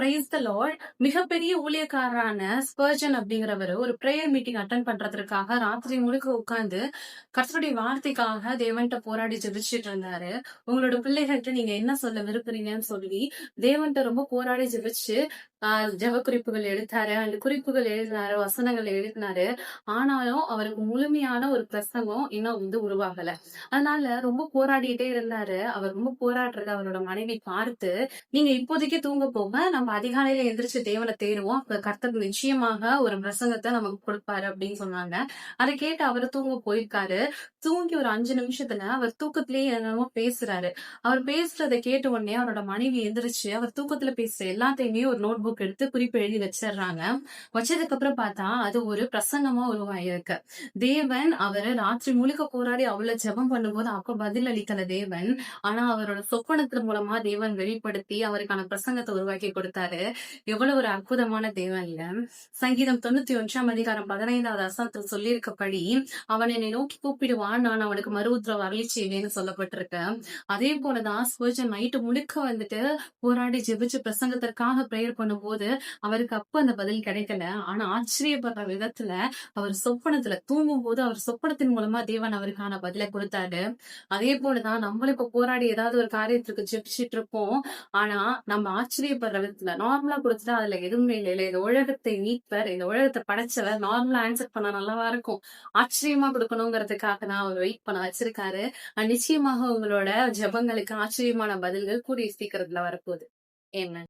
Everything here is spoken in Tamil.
Praise the Lord. மிகப்பெரிய ஊழியக்காரரான ஸ்பர்ஜன் அப்படிங்கிறவரு ஒரு பிரேயர் மீட்டிங் அட்டெண்ட் பண்றதற்காக ராத்திரி முழுக்க உட்கார்ந்து கர்த்தருடைய வார்த்தைக்காக தேவன்ட்ட போராடி ஜெபிச்சுட்டு இருந்தாரு. உங்களோட பிள்ளைகள்ட்ட நீங்க என்ன சொல்ல விரும்புறீங்கன்னு சொல்லி தேவன்ட்ட ரொம்ப போராடி ஜெபிச்சு ஜெப குறிப்புகள் எடுத்தாரு. அந்த குறிப்புகள் எழுதினாரு, வசனங்கள் எழுதினாரு. ஆனாலும் அவருக்கு முழுமையான ஒரு பிரசங்கம் இன்னும் உருவாகல. அதனால ரொம்ப போராடிட்டே இருந்தாரு. அவர் ரொம்ப போராடுறத அவரோட மனைவி பார்த்து, நீங்க இப்போதைக்கு தூங்க போங்க. நம்ம அதிகாலையில எந்திரிச்சு தேவனை தேடுவோம். அப்ப கர்த்தர் நிச்சயமாக ஒரு பிரசங்கத்தை நமக்கு கொடுப்பாரு அப்படின்னு சொன்னாங்க. அதை கேட்டு அவரு தூங்க போயிருக்காரு. தூங்கி ஒரு 5 நிமிஷத்துல அவர் தூக்கத்திலேயே என்னமோ பேசுறாரு. அவர் பேசுறதை கேட்ட உடனே அவரோட மனைவி எந்திரிச்சு அவர் தூக்கத்துல பேசுற எல்லாத்தையுமே ஒரு நோட் புக் எடுத்து குறிப்பு எழுதி வச்சிடுறாங்க. வச்சதுக்கு அப்புறம் பார்த்தா அது ஒரு பிரசங்கமா உருவாயிருக்கு. தேவன் அவரு ராத்திரி முழுக்க போராடி அவ்வளவு ஜெபம் பண்ணும்போது அப்ப பதில் அளிக்கல தேவன். ஆனா அவரோட சொப்பனத்தின் மூலமா தேவன் வெளிப்படுத்தி அவருக்கான பிரசங்கத்தை உருவாக்கி கொடுத்தாரு. எவ்வளவு ஒரு அற்புதமான தேவன் இல்ல. சங்கீதம் 91 அதிகாரம் 15வது வசனத்தில் சொல்லியிருக்கப்படி அவன் என்னை நோக்கி கூப்பிடுவான், நான் அவனுக்கு மறு உத்தரவு அருளி செய்வேன்னு சொல்லப்பட்டிருக்கு. அதே போலதான் ஸ்பர்ஜன் நைட்டு முழுக்க போராடி ஜெபிச்சு பிரசங்கத்திற்காக பிரேயர் பண்ணும்போது அவருக்கு அப்ப அந்த பதில் கிடைக்கல. ஆனா ஆச்சரியப்படுற விதத்துல அவர் சொப்பனத்துல தூங்கும் போது அவர் சொப்பனத்தின் மூலமா தேவன் அவருக்கான பதிலை கொடுத்தாரு. அதே போலதான் நம்மளும் இப்ப போராடி ஏதாவது ஒரு காரியத்திற்கு ஜெபிச்சுட்டு இருப்போம். ஆனா நம்ம ஆச்சரியப்படுற விதத்துல நார்மலா கொடுத்துட்டா அதுல எதுவுமே இல்லை. இந்த உலகத்தை மீட்பர், இந்த உலகத்தை படைச்சவர் நார்மலா ஆன்சர் பண்ண நல்லாவா இருக்கும். ஆச்சரியமா கொடுக்கணுங்கிறதுக்காக தான் அவர் வெயிட் பண்ண வச்சிருக்காரு. நிச்சயமாக உங்களோட ஜெபங்களுக்கு ஆச்சரியமான பதில்கள் கூடிய சீக்கிரத்துல வரப்போகுது. என்ன